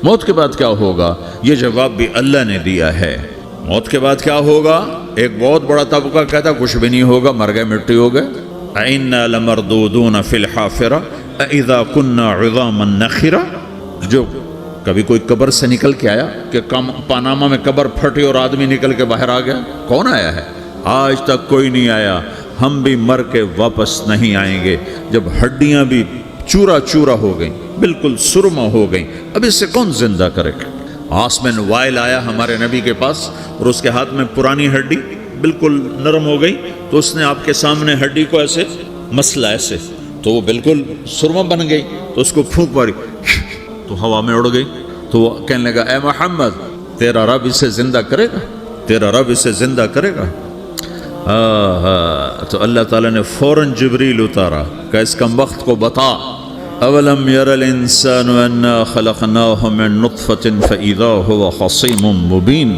موت کے بعد کیا ہوگا؟ یہ جواب بھی اللہ نے دیا ہے۔ موت کے بعد کیا ہوگا؟ ایک بہت بڑا طبقہ کہتا کچھ بھی نہیں ہوگا، مر گئے، مٹی ہو گئے۔ اِنَّا لَمَرْدُودُونَ فِي الْحَافِرَةِ أَإِذَا كُنَّا عِظَامًا نَخِرَةً۔ جو کبھی کوئی قبر سے نکل کے آیا کہ پاناما میں قبر پھٹی اور آدمی نکل کے باہر آ گیا؟ کون آیا ہے؟ آج تک کوئی نہیں آیا۔ ہم بھی مر کے واپس نہیں آئیں گے جب ہڈیاں بھی چورا چورا ہو گئیں، بالکل سرما ہو گئیں، اب اس سے کون زندہ کرے گا؟ آسمین وائل آیا ہمارے نبی کے پاس اور اس کے ہاتھ میں پرانی ہڈی بالکل نرم ہو گئی، تو اس نے آپ کے سامنے ہڈی کو ایسے مسلا، ایسے تو وہ بالکل سرما بن گئی، تو اس کو پھونک ماری تو ہوا میں اڑ گئی۔ تو وہ کہنے لگا اے محمد تیرا رب اسے زندہ کرے گا، تیرا رب اسے زندہ کرے گا۔ تو اللہ تعالیٰ نے فوراً جبریل اتارا کہ اس کم وقت کو بتا، اولم یر الانسان انا خلقناہ من نطفۃ فاذا هو خصیم مبین۔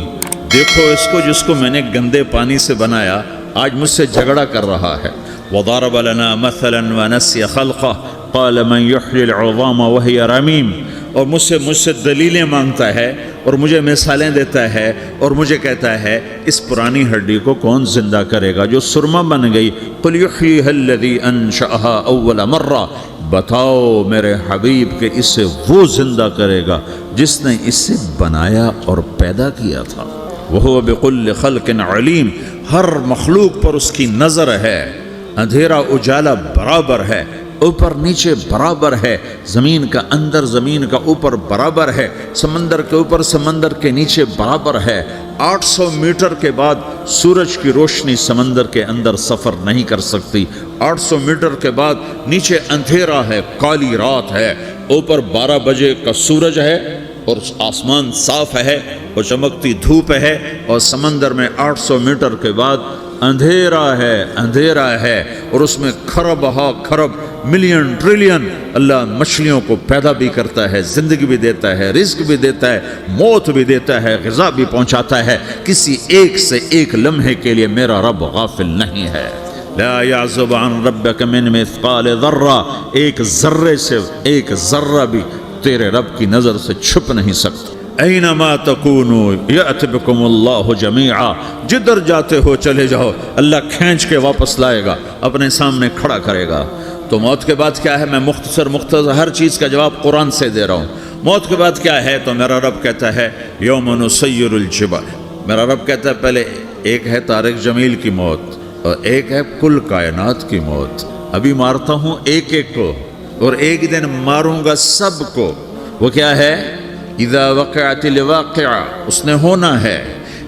دیکھو اس کو جس کو میں نے گندے پانی سے بنایا آج مجھ سے جھگڑا کر رہا ہے۔ وضرب لنا مثلا ونسی خلقہ قال من یحیی العظام وہی رمیم۔ اور مجھ سے دلیلیں مانگتا ہے اور مجھے مثالیں دیتا ہے اور مجھے کہتا ہے اس پرانی ہڈی کو کون زندہ کرے گا جو سرما بن گئی۔ قل یحییھا الذی انشأھا اول مرہ، بتاؤ میرے حبیب کہ اسے وہ زندہ کرے گا جس نے اسے بنایا اور پیدا کیا تھا۔ وہو بکل خلق علیم، ہر مخلوق پر اس کی نظر ہے، اندھیرا اجالا برابر ہے، اوپر نیچے برابر ہے، زمین کا اندر زمین کا اوپر برابر ہے، سمندر کے اوپر سمندر کے نیچے برابر ہے۔ 800 میٹر کے بعد سورج کی روشنی سمندر کے اندر سفر نہیں کر سکتی۔ 800 میٹر کے بعد نیچے اندھیرا ہے، کالی رات ہے، اوپر 12 بجے کا سورج ہے اور آسمان صاف ہے اور چمکتی دھوپ ہے، اور سمندر میں 800 میٹر کے بعد اندھیرا ہے اور اس میں کھرب ہا کھرب ملین ٹریلین اللہ مچھلیوں کو پیدا بھی کرتا ہے، زندگی بھی دیتا ہے، رزق بھی دیتا ہے، موت بھی دیتا ہے، غذا بھی پہنچاتا ہے۔ کسی ایک سے ایک لمحے کے لیے میرا رب غافل نہیں ہے۔ لا يعزب عن ربك من مثقال ذرہ، ایک ذرے سے ایک ذرہ بھی تیرے رب کی نظر سے چھپ نہیں سکتا۔ اینما تکونوا یأت بکم اللہ جمیعا، جدھر جاتے ہو چلے جاؤ، اللہ کھینچ کے واپس لائے گا، اپنے سامنے کھڑا کرے گا۔ تو موت کے بعد کیا ہے؟ میں مختصر ہر چیز کا جواب قرآن سے دے رہا ہوں۔ موت کے بعد کیا ہے؟ تو میرا رب کہتا ہے یوم نسیر الجبال۔ میرا رب کہتا ہے پہلے ایک ہے طارق جمیل کی موت اور ایک ہے کل کائنات کی موت۔ ابھی مارتا ہوں ایک ایک کو اور ایک دن ماروں گا سب کو۔ وہ کیا ہے؟ اذا وقعت الواقعہ، اس نے ہونا ہے۔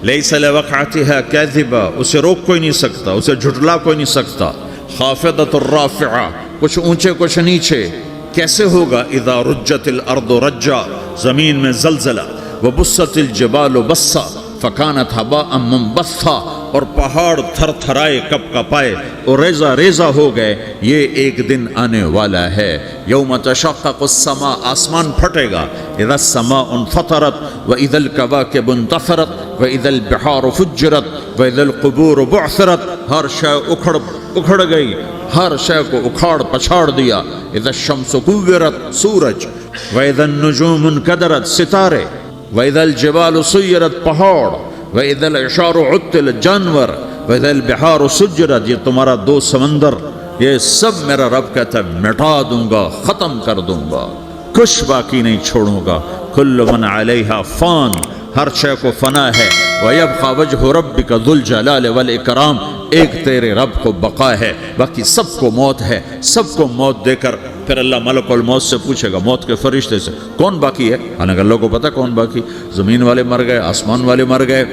لیس لوقعتها کاذبہ، اسے روک کوئی نہیں سکتا، اسے جھٹلا کوئی نہیں سکتا۔ خافضۃ الرافعہ، کچھ اونچے کچھ نیچے۔ کیسے ہوگا؟ اذا رجت الارض رجا، زمین میں زلزلہ۔ وبست الجبال بسا فکانت ہباء منبثا، اور پہاڑ تھر تھرائے کپ کپائے اور ریزہ ریزہ ہو گئے۔ یہ ایک دن آنے والا ہے۔ یوم تشقق السماء، آسمان پھٹے گا۔ اذا السماء انفطرت واذا الكواكب انتثرت واذا البحار فجرت واذا القبور بعثرت، ہر شے اکھڑ گئی، ہر شے کو اکھاڑ پچھاڑ دیا۔ اذا الشمس كورت، سورج۔ واذا النجوم انكدرت، ستارے۔ واذا الجبال سيرت، پہاڑ۔ وَإِذَا الْعِشَارُ عُطِّلَتْ، جانور۔ وَإِذَا الْبِحَارُ سُجِّرَتْ، یہ تمہارا دو سمندر، یہ سب میرا رب کہتا ہے مٹا دوں گا، ختم کر دوں گا، کچھ باقی نہیں چھوڑوں گا۔ كُلُّ مَنْ عَلَيْهَا فان، ہر شے کو فنا ہے۔ وَيَبْقَى وَجْهُ رَبِّكَ ذُو الْجَلَالِ وَالْإِكْرَامِ، ایک تیرے رب کو بقا ہے، باقی سب کو موت ہے۔ سب کو موت دے کر پھر اللہ ملک الموت سے پوچھے گا، موت کے فرشتے سے، کون باقی ہے؟ حالانکہ اللہ کو پتہ کون باقی۔ زمین والے مر گئے، آسمان والے مر گئے،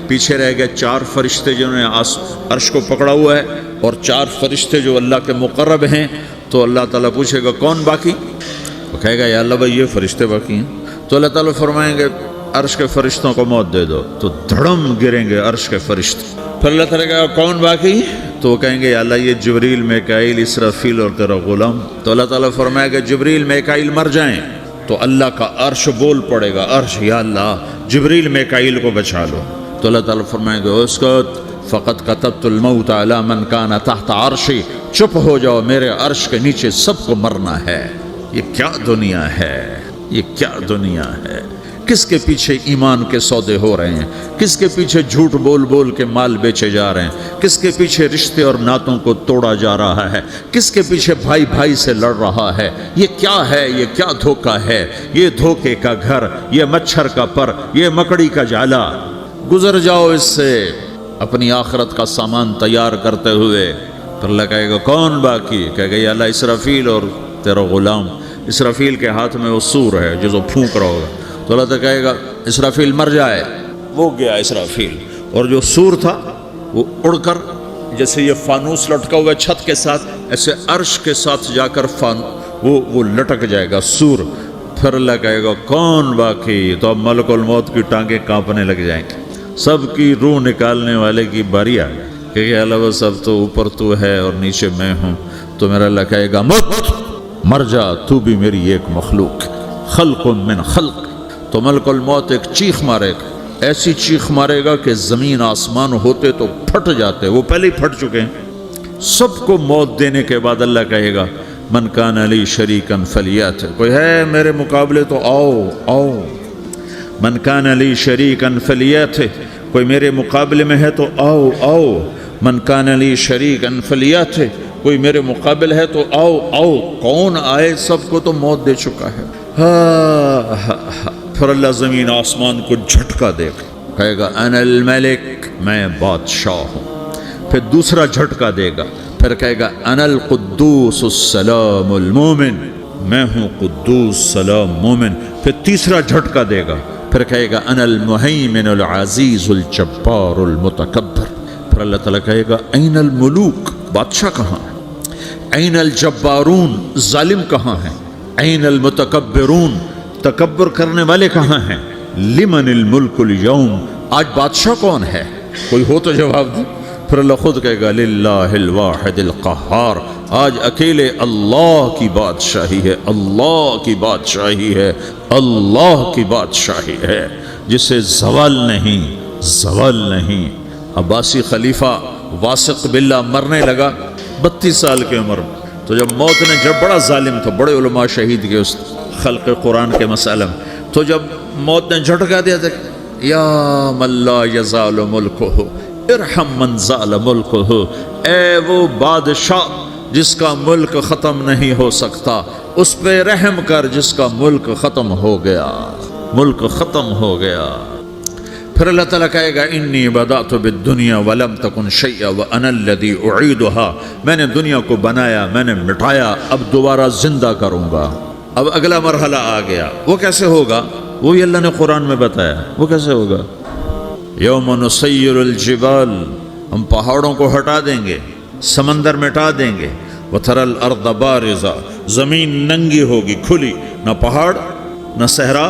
پیچھے رہ گئے 4 فرشتے جنہوں نے عرش کو پکڑا ہوا ہے، اور 4 فرشتے جو اللہ کے مقرب ہیں۔ تو اللہ تعالیٰ پوچھے گا کون باقی؟ وہ کہے گا یا اللہ بھائی یہ فرشتے باقی ہیں۔ تو اللہ تعالیٰ فرمائیں گے عرش کے فرشتوں کو موت دے دو، تو دھڑم گریں گے عرش کے فرشتے۔ پھر اللہ تعالیٰ کہے گا کون باقی؟ تو وہ کہیں گے یا اللہ یہ جبریل، میکائیل، اسرافیل اور تیرا غلام۔ تو اللہ تعالیٰ فرمائے گا جبریل میکائیل مر جائیں، تو اللہ کا عرش بول پڑے گا، عرش یا اللہ جبریل میکائیل کو بچا لو۔ تو اللہ تعالیٰ فرمائیں گے اسکت فقط کتبت الموت علی من کان تحت عرشی، چپ ہو جاؤ، میرے عرش کے نیچے سب کو مرنا ہے۔ یہ کیا دنیا ہے، یہ کیا دنیا ہے۔ کس کے پیچھے ایمان کے سودے ہو رہے ہیں، کس کے پیچھے جھوٹ بول بول کے مال بیچے جا رہے ہیں، کس کے پیچھے رشتے اور ناتوں کو توڑا جا رہا ہے، کس کے پیچھے بھائی بھائی سے لڑ رہا ہے، یہ کیا ہے، یہ کیا دھوکہ ہے، یہ دھوکے کا گھر، یہ مچھر کا پر، یہ مکڑی کا جالا۔ گزر جاؤ اس سے اپنی آخرت کا سامان تیار کرتے ہوئے۔ پھر اللہ کہے گا کون باقی؟ کہے گا یا اللہ اسرافیل اور تیرا غلام۔ اسرافیل کے ہاتھ میں وہ سور ہے جو پھونک رہا ہوگا، تو اللہ تعالیٰ کہے گا اسرافیل مر جائے، وہ گیا اسرافیل، اور جو سور تھا وہ اڑ کر جیسے یہ فانوس لٹکا ہوا ہے چھت کے ساتھ، ایسے عرش کے ساتھ جا کر وہ لٹک جائے گا سور۔ پھر اللہ کہے گا کون باقی؟ تو اب ملک الموت کی ٹانگیں کانپنے لگ جائیں گے، سب کی روح نکالنے والے کی باری آ گئی کہ اللہ سب تو اوپر تو ہے اور نیچے میں ہوں۔ تو میرا اللہ کہے گا مر جا، تو بھی میری ایک مخلوق، خلق من خلق۔ تو ملک الموت ایک چیخ مارے گا، ایسی چیخ مارے گا کہ زمین آسمان ہوتے تو پھٹ جاتے، وہ پہلے ہی پھٹ چکے ہیں۔ سب کو موت دینے کے بعد اللہ کہے گا من کان لی شریکن فلیات، کوئی ہے میرے مقابلے تو آؤ آؤ۔ من کان لی شریکن فلیات، کوئی میرے مقابلے میں ہے تو آؤ آؤ۔ من کان لی شریکن فلیات، کوئی میرے مقابل ہے تو آؤ آؤ۔ کون آئے؟ سب کو تو موت دے چکا ہے۔ پھر اللہ زمین آسمان کو جھٹکا دے گا، کہے گا انا الملک، میں بادشاہ ہوں۔ پھر دوسرا جھٹکا دے گا، پھر کہے گا انا القدوس السلام المومن، میں ہوں قدوس سلام مومن۔ پھر تیسرا جھٹکا دے گا، پھر کہے گا انا المہیمن العزیز الجبار المتکبر۔ پھر اللہ تعالیٰ کہے گا این الملوک، بادشاہ کہاں ہے؟ این الجبارون، ظالم کہاں ہیں؟ این المتکبرون، تکبر کرنے والے کہاں ہیں؟ لمن الملک اليوم، آج بادشاہ کون ہے؟ کوئی ہو تو جواب دے۔ پھر اللہ خود کہے گا للہ الواحد القہار، آج اکیلے اللہ کی بادشاہی ہے، اللہ کی بادشاہی ہے، اللہ کی بادشاہی ہے، جسے زوال نہیں، زوال نہیں۔ عباسی خلیفہ واثق باللہ مرنے لگا 32 سال کی عمر میں، تو جب موت نے، جب بڑا ظالم تھا، بڑے علماء شہید کے اس خلق قرآن کے مسئلہ میں، تو جب موت نے جھٹکا دیا تھا یا من لا یزال ملکہ ارحم من زال ملکہ، اے وہ بادشاہ جس کا ملک ختم نہیں ہو سکتا، اس پہ رحم کر جس کا ملک ختم ہو گیا، ملک ختم ہو گیا۔ پھر اللہ تعالیٰ کہے گا انی بدأت بالدنیا ولم تکن شیئا وانا الذی اعیدها، میں نے دنیا کو بنایا، میں نے مٹایا، اب دوبارہ زندہ کروں گا۔ اب اگلا مرحلہ آ گیا، وہ کیسے ہوگا؟ وہی اللہ نے قرآن میں بتایا، وہ کیسے ہوگا؟ یوم نسیر الجبال، ہم پہاڑوں کو ہٹا دیں گے، سمندر مٹا دیں گے، وتری الارض بارزہ، زمین ننگی ہوگی، کھلی، نہ پہاڑ، نہ صحرا،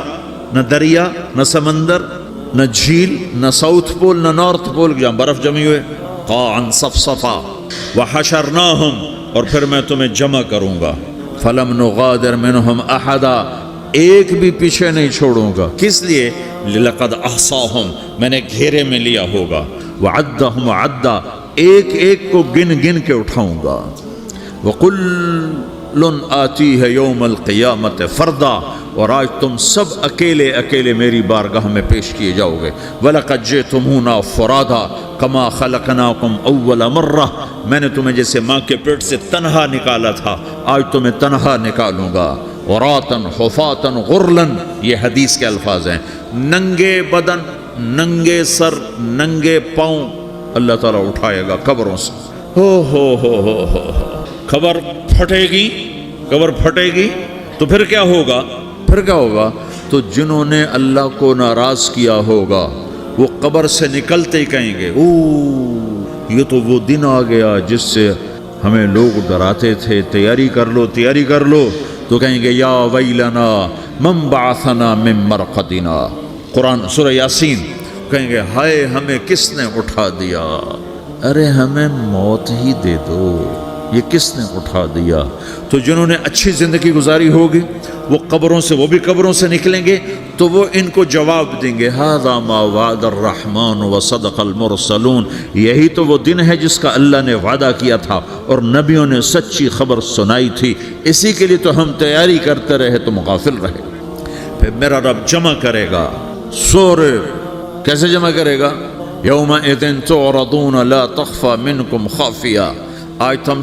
نہ دریا، نہ سمندر، نہ جھیل، نہ ساؤتھ پول، نہ نارتھ پول جہاں برف جمی ہوئے، قاعا صفصفا، وحشرناہم، اور پھر میں تمہیں جمع کروں گا، فلم نغادر منہم احدا، ایک بھی پیچھے نہیں چھوڑوں گا، کس لیے؟ لقد احصاہم، میں نے گھیرے میں لیا ہوگا، وعدہم عدا، ایک ایک کو گن گن کے اٹھاؤں گا، وکل آتیہ یوم القیامت فردا، اور آج تم سب اکیلے اکیلے میری بارگاہ میں پیش کیے جاؤ گے، وَلَقَدْ جِئْتُمُونَا فُرَادًا كَمَا خَلَقْنَاكُمْ أَوَّلَ مَرَّةٍ، میں نے تمہیں جیسے ماں کے پیٹ سے تنہا نکالا تھا، آج تمہیں تنہا نکالوں گا، عُرَاةً حُفَاةً غُرْلًا، یہ حدیث کے الفاظ ہیں، ننگے بدن، ننگے سر، ننگے پاؤں اللہ تعالیٰ اٹھائے گا قبروں سے، ہو خبر پھٹے گی، قبر پھٹے گی، تو پھر کیا ہوگا؟ پھر کیا ہوگا؟ تو جنہوں نے اللہ کو ناراض کیا ہوگا وہ قبر سے نکلتے ہی کہیں گے یہ تو وہ دن آ گیا جس سے ہمیں لوگ ڈراتے تھے، تیاری کر لو تیاری کر لو، تو کہیں گے یا ویلنا من بعثنا من مرقدنا، قرآن سورہ یاسین، کہیں گے ہائے ہمیں کس نے اٹھا دیا، ارے ہمیں موت ہی دے دو، یہ کس نے اٹھا دیا۔ تو جنہوں نے اچھی زندگی گزاری ہوگی وہ قبروں سے، وہ بھی قبروں سے نکلیں گے تو وہ ان کو جواب دیں گے ھذا ما وعد الرحمن وصدق المرسلون، یہی تو وہ دن ہے جس کا اللہ نے وعدہ کیا تھا اور نبیوں نے سچی خبر سنائی تھی، اسی کے لیے تو ہم تیاری کرتے رہے، تم غافل رہے۔ پھر میرا رب جمع کرے گا سورے. کیسے جمع کرے گا؟ یومئذ تعرضون لا تخفى منکم خافیہ. آج تم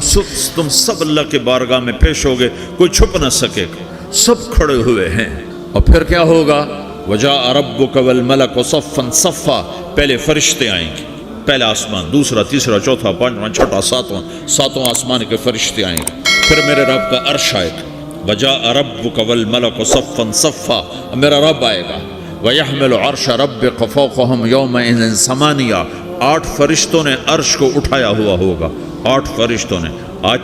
سب اللہ کے بارگاہ میں پیش ہوگے، کوئی چھپ نہ سکے گا، سب کھڑے ہوئے ہیں. اور پھر کیا ہوگا؟ وجاء ربک والملک صفا صفا. پہلے فرشتے آئیں گے، پہلا آسمان، دوسرا، تیسرا، چوتھا، پانچواں، چھٹا، ساتواں آسمان کے فرشتے آئیں گے. پھر میرے رب کا عرش آئے گا. وجاء ربک والملک صفا صفا. میرا رب آئے گا. وَيَحْمِلُ عَرْشَ رَبِّكَ فَوْقَهُمْ يَوْمَئِذٍ ثَمَانِيَةٌ. 8 فرشتوں نے عرش کو اٹھایا ہوا ہوگا. 8 فرشتوں نے، آج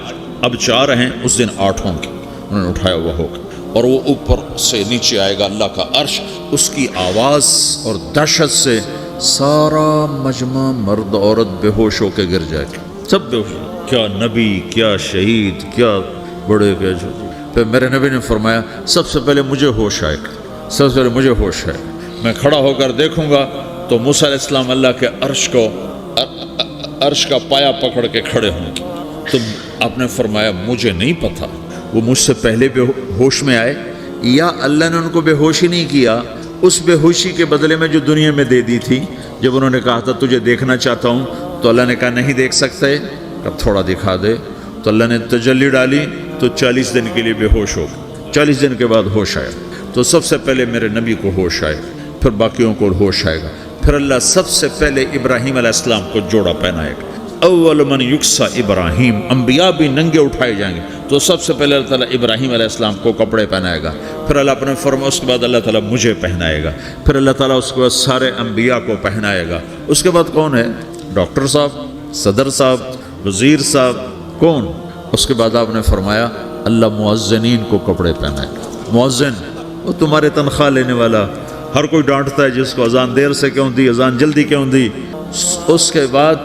اب 4 ہیں، اس دن 8 ہوں گے، انہوں نے اٹھایا ہوا ہوگا. اور وہ اوپر سے نیچے آئے گا اللہ کا عرش. اس کی آواز اور دہشت سے سارا مجمع مرد عورت بے ہوش ہو کے گر جائے گا، سب بے ہوش. کیا نبی، کیا شہید، کیا بڑے، کیا چھوٹے. پھر میرے نبی نے فرمایا سب سے پہلے مجھے ہوش آئے گا، سب سے پہلے مجھے ہوش ہے. میں کھڑا ہو کر دیکھوں گا تو موسیٰ علیہ السلام اللہ کے عرش کا پایا پکڑ کے کھڑے ہوں گے. تو آپ نے فرمایا مجھے نہیں پتا وہ مجھ سے پہلے بے ہوش میں آئے یا اللہ نے ان کو بے ہوش ہی نہیں کیا. اس بے ہوشی کے بدلے میں جو دنیا میں دے دی تھی، جب انہوں نے کہا تھا تجھے دیکھنا چاہتا ہوں، تو اللہ نے کہا نہیں دیکھ سکتے، اب تھوڑا دکھا دے. تو اللہ نے تجلی ڈالی تو 40 دن کے لیے بے ہوش ہو گئے. 40 دن کے بعد ہوش آیا. تو سب سے پہلے میرے نبی کو ہوش آئے، پھر باقیوں کو ہوش آئے گا. پھر اللہ سب سے پہلے ابراہیم علیہ السلام کو جوڑا پہنائے گا. اول من یکسا ابراہیم. انبیاء بھی ننگے اٹھائے جائیں گے تو سب سے پہلے اللہ تعالیٰ ابراہیم علیہ السلام کو کپڑے پہنائے گا. پھر اللہ اپنے فرما، اس کے بعد اللہ تعالیٰ مجھے پہنائے گا. پھر اللہ تعالیٰ اس کے بعد سارے انبیاء کو پہنائے گا. اس کے بعد کون ہے؟ ڈاکٹر صاحب، صدر صاحب، وزیر صاحب، کون؟ اس کے بعد آپ نے فرمایا اللہ مؤذنین کو کپڑے پہنائے گا. مؤذن وہ تمہارے تنخواہ لینے والا، ہر کوئی ڈانٹتا ہے جس کو اذان دیر سے کیوں دی، اذان جلدی کیوں دی. اس کے بعد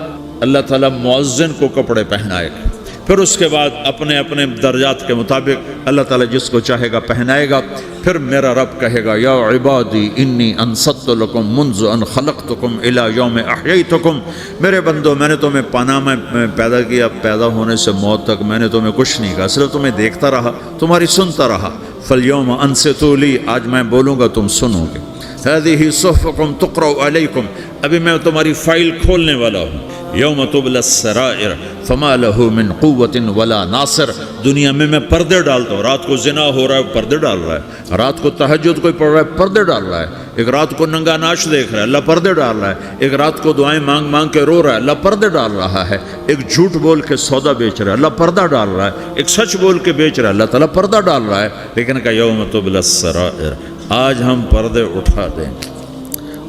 اللہ تعالیٰ مؤذن کو کپڑے پہنائے گا. پھر اس کے بعد اپنے اپنے درجات کے مطابق اللہ تعالیٰ جس کو چاہے گا پہنائے گا. پھر میرا رب کہے گا یا عبادی انی انصت لکم منذ ان خلقتکم الی یوم احییتکم. میرے بندو، میں نے تمہیں پاناما میں پیدا کیا، پیدا ہونے سے موت تک میں نے تمہیں کچھ نہیں کہا، صرف تمہیں دیکھتا رہا، تمہاری سنتا رہا. فالیوم انصتوا لی. آج میں بولوں گا تم سنو گے. هذه صحفکم تقرأ علیکم. ابھی میں تمہاری فائل کھولنے والا ہوں. یوم تبلی السرائر فما له من قوت ولا ناصر. دنیا میں پردے ڈالتا ہوں. رات کو زنا ہو رہا ہے، پردے ڈال رہا ہے. رات کو تہجد کوئی پڑھ رہا ہے، پردے ڈال رہا ہے. ایک رات کو ننگا ناچ دیکھ رہا ہے، اللہ پردے ڈال رہا ہے. ایک رات کو دعائیں مانگ مانگ کے رو رہا ہے، اللہ پردے ڈال رہا ہے. ایک جھوٹ بول کے سودا بیچ رہا ہے، اللہ پردہ ڈال رہا ہے. ایک سچ بول کے بیچ رہا ہے، اللہ تعالیٰ پردہ ڈال رہا ہے. لیکن کہ یوم تبلی السرائر، آج ہم پردے اٹھا دیں گے.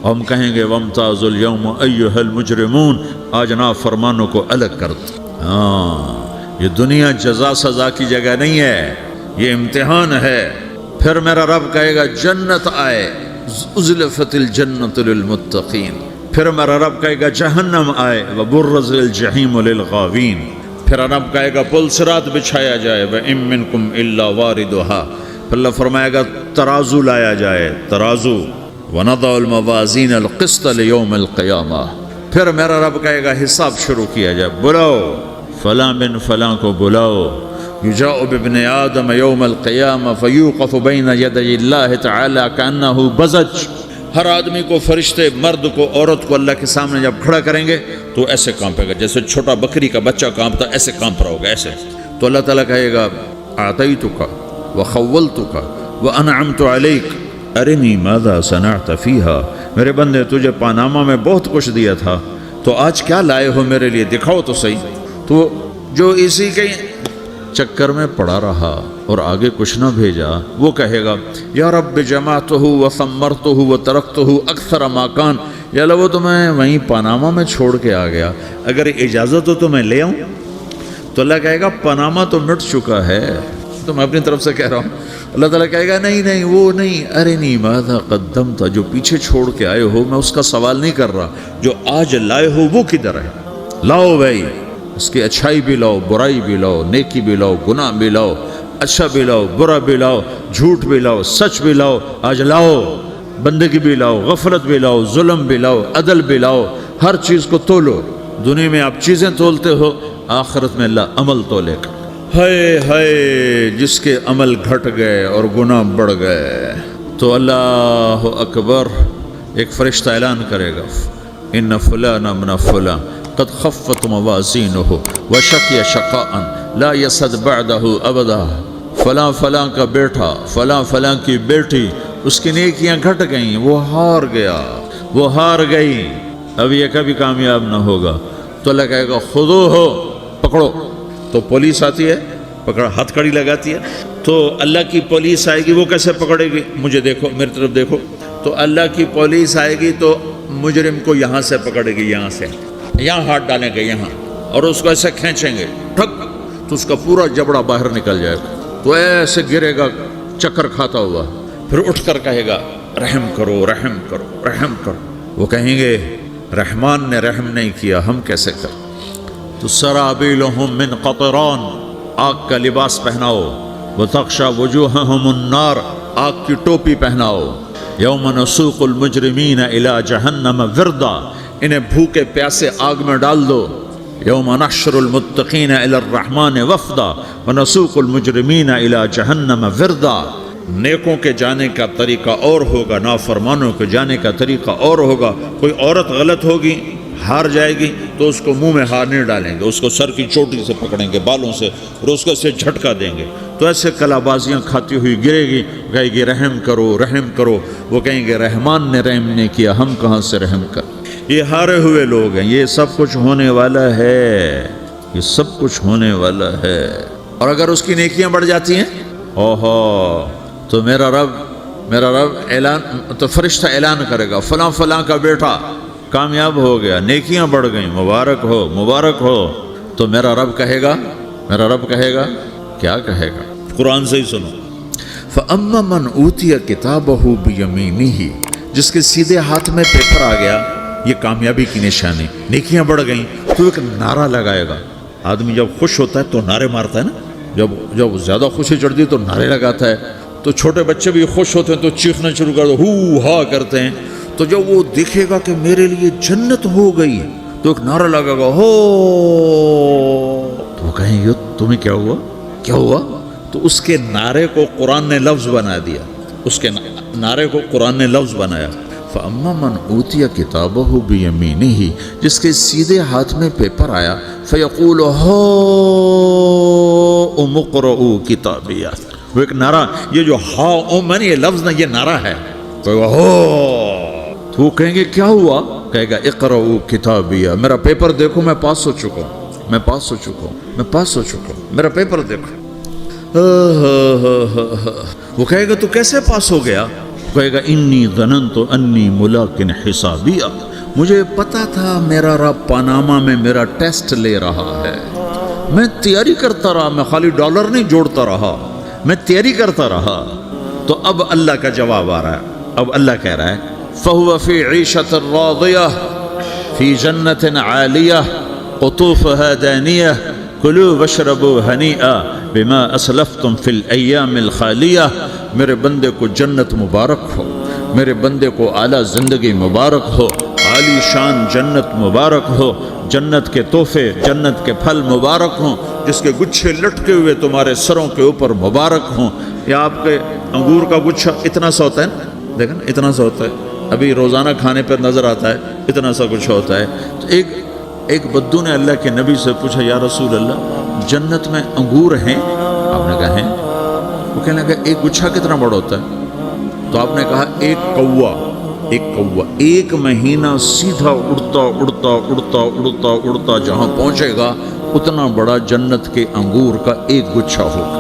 ہم کہیں گے وامتازوا اليوم ایھا المجرمون. آج نافرمانوں کو الگ کر دو. یہ دنیا جزا سزا کی جگہ نہیں ہے، یہ امتحان ہے. پھر میرا رب کہے گا جنت آئے، ازلفت الجنت للمتقین. پھر میرا رب کہے گا جہنم آئے، وبرزت الجحیم للغاوین. پھر رب کہے گا پل صراط بچھایا جائے، وَإِن مِّنكُمْ إِلَّا وَارِدُهَا. پھر اللہ فرمائے گا ترازو لایا جائے، ترازو. وَنَضَعُ الْمَوَازِينَ الْقِسْطَ لِيَوْمِ الْقِيَامَةِ. پھر میرا رب کہے گا حساب شروع کیا جائے. بلاؤ فلاں بن فلاں کو بلاؤ. یجاء بابن آدم یوم القیامہ فیوقف بین یدی اللہ تعالی کأنہ بزج. ہر آدمی کو، فرشتے، مرد کو، عورت کو اللہ کے سامنے جب کھڑا کریں گے تو ایسے کانپے گا جیسے چھوٹا بکری کا بچہ کانپتا، ایسے کانپ رہا ہوگا ایسے. تو اللہ تعالیٰ کہے گا اعطیتک وخولتک وانعمت علیک ارنی ماذا صنعت فیہا. میرے بندے تجھے پاناما میں بہت کچھ دیا تھا، تو آج کیا لائے ہو میرے لیے، دکھاؤ تو صحیح. تو جو اسی کے چکر میں پڑا رہا اور آگے کچھ نہ بھیجا، وہ کہے گا یا رب جمعتہ وثمرتہ وترکتہ اکثر ما کان. یا اللہ وہ تو میں وہیں پاناما میں چھوڑ کے آ گیا، اگر اجازت ہو تو میں لے آؤں. تو اللہ کہے گا پاناما تو مٹ چکا ہے، تو میں اپنی طرف سے کہہ رہا ہوں. اللہ تعالیٰ کہے گا نہیں نہیں وہ نہیں، ارنی ماذا قدمت. جو پیچھے چھوڑ کے آئے ہو میں اس کا سوال نہیں کر رہا، جو آج لائے ہو وہ کدھر ہے. لاؤ بھائی، اس کی اچھائی بھی لاؤ، برائی بھی لاؤ، نیکی بھی لاؤ، گناہ بھی لاؤ، اچھا بھی لاؤ، برا بھی لاؤ، جھوٹ بھی لاؤ، سچ بھی لاؤ. آج لاؤ، بندگی بھی لاؤ، غفلت بھی لاؤ، ظلم بھی لاؤ، عدل بھی لاؤ. ہر چیز کو تولو. دنیا میں آپ چیزیں تولتے ہو، آخرت میں اللہ عمل تولے گا. ہائے ہائے جس کے عمل گھٹ گئے اور گناہ بڑھ گئے. تو اللہ اکبر، ایک فرشتہ اعلان کرے گا ان فلان من فلان قد خفت موازینہ وشقی شقاء لا یسد بعدہ ابدا، فلاں فلاں کا بیٹا، فلاں فلاں کی بیٹی، اس کی نیکیاں گھٹ گئیں، وہ ہار گیا، وہ ہار گئی، اب یہ کبھی کامیاب نہ ہوگا۔ تو اللہ کہے گا خودو ہو، پکڑو۔ تو پولیس آتی ہے، پکڑ ہتھ کڑی لگاتی ہے، تو اللہ کی پولیس آئے گی، وہ کیسے پکڑے گی؟ مجھے دیکھو، میری طرف دیکھو۔ تو اللہ کی پولیس آئے گی تو مجرم کو یہاں سے پکڑے گی، یہاں سے، یہاں ہاتھ ڈالیں گے یہاں، اور اس کو ایسے کھینچیں گے ٹھک، تو اس کا پورا جبڑا باہر نکل جائے گا، تو ایسے گرے گا چکر کھاتا ہوا، پھر اٹھ کر کہے گا رحم کرو، رحم کرو، رحم کرو۔ وہ کہیں گے رحمان نے رحم نہیں کیا، ہم کیسے کریں؟ تو سرابیلہم من قطران، آگ کا لباس پہناؤ، وتغشی وجوہہم النار، آگ کی ٹوپی پہناؤ، یوم نسوق المجرمین الی جہنم وردا، انہیں بھوکے پیاسے آگ میں ڈال دو، یوم نحشر المتقین الی الرحمن وفدا ونسوق المجرمین الی جہنم وردا۔ نیکوں کے جانے کا طریقہ اور ہوگا، نافرمانوں کے جانے کا طریقہ اور ہوگا۔ کوئی عورت غلط ہوگی، ہار جائے گی، تو اس کو منہ میں ہار نہیں ڈالیں گے، اس کو سر کی چوٹی سے پکڑیں گے، بالوں سے، اور اس کو سے جھٹکا دیں گے، تو ایسے کلا بازیاں کھاتی ہوئی گرے گی، کہے گی رحم کرو، رحم کرو۔ وہ کہیں گے رحمان نے رحم نہیں کیا، ہم کہاں سے رحم کر۔ یہ ہارے ہوئے لوگ ہیں، یہ سب کچھ ہونے والا ہے، یہ سب کچھ ہونے والا ہے۔ اور اگر اس کی نیکیاں بڑھ جاتی ہیں، اوہو، تو میرا رب اعلان، تو فرشتہ اعلان کرے گا فلاں فلاں کا بیٹا کامیاب ہو گیا، نیکیاں بڑھ گئیں، مبارک ہو، مبارک ہو۔ تو میرا رب کہے گا کیا کہے گا؟ قرآن سے ہی سنو۔ فَأَمَّا مَنْ أُوتِيَ كِتَابَهُ بِيَمِينِهِ، جس کے سیدھے ہاتھ میں پیپر آ گیا، یہ کامیابی کی نشانی، نیکیاں بڑھ گئیں، تو ایک نعرہ لگائے گا۔ آدمی جب خوش ہوتا ہے تو نعرے مارتا ہے نا، جب زیادہ خوشی چڑھتی ہے تو نعرے لگاتا ہے۔ تو چھوٹے بچے بھی خوش ہوتے ہیں تو چیخنا شروع کر دو، ہو ہا کرتے ہیں۔ تو جب وہ دیکھے گا کہ میرے لیے جنت ہو گئی، تو ایک نعرہ لگے گا، ہو، تو وہ کہیں گے تمہیں کیا ہوا، کیا ہوا؟ تو اس کے نعرے کو قرآن نے لفظ بنا دیا، اس کے نعرے کو قرآن نے لفظ بنایا۔ فَأَمَّا مَنْ أُوتِيَ كِتَابَهُ بِيَمِينِهِ، جس کے سیدھے ہاتھ میں پیپر آیا، فَيَقُولُ هَاؤْمُ اقْرَءُوا كِتَابِيَهْ، وہ ایک نعرہ، یہ جو ہا اوم ہے نا، یہ لفظ نہ، یہ نعرہ ہے۔ تو وہ کہیں گے کیا ہوا؟ کہے گا اقرؤوا کتابیہ، میرا پیپر دیکھو، میں پاس ہو چکا ہوں، میں پاس ہو چکا ہوں، میں پاس ہو چکا ہوں، میرا پیپر دیکھو۔ وہ کہے گا تو کیسے پاس ہو گیا؟ کہے گا انی ظننت انی ملاق حسابیہ، مجھے پتا تھا میرا رب پاناما میں میرا ٹیسٹ لے رہا ہے، میں تیاری کرتا رہا، میں خالی ڈالر نہیں جوڑتا رہا، میں تیاری کرتا رہا۔ تو اب اللہ کا جواب آ رہا ہے، اب اللہ کہہ رہا ہے فَهُوَ فِي عِيشَةٍ رَاضِيَةٍ فِي جَنَّةٍ عَالِيَةٍ قُطُوفُهَا دَانِيَةٌ كُلُوا وَاشْرَبُوا هَنِيئًا بِمَا أَسْلَفْتُمْ فِي الْأَيَّامِ الْخَالِيَةِ، میرے بندے کو جنت مبارک ہو، میرے بندے کو اعلیٰ زندگی مبارک ہو، عالی شان جنت مبارک ہو، جنت کے تحفے، جنت کے پھل مبارک ہوں، جس کے گچھے لٹکے ہوئے تمہارے سروں کے اوپر مبارک ہوں۔ یا آپ کے انگور کا گچھا اتنا سا ہوتا ہے نا، دیکھیں نا اتنا سا ہوتا ہے، ابھی روزانہ کھانے پر نظر آتا ہے، اتنا سا گچھا ہوتا ہے۔ تو ایک بدو نے اللہ کے نبی سے پوچھا یا رسول اللہ، جنت میں انگور ہیں؟ آپ نے کہا ہیں۔ وہ کہنے لگا ایک گچھا کتنا بڑا ہوتا ہے؟ تو آپ نے کہا ایک کوا ایک مہینہ سیدھا اڑتا جہاں پہنچے گا، اتنا بڑا جنت کے انگور کا ایک گچھا ہوگا۔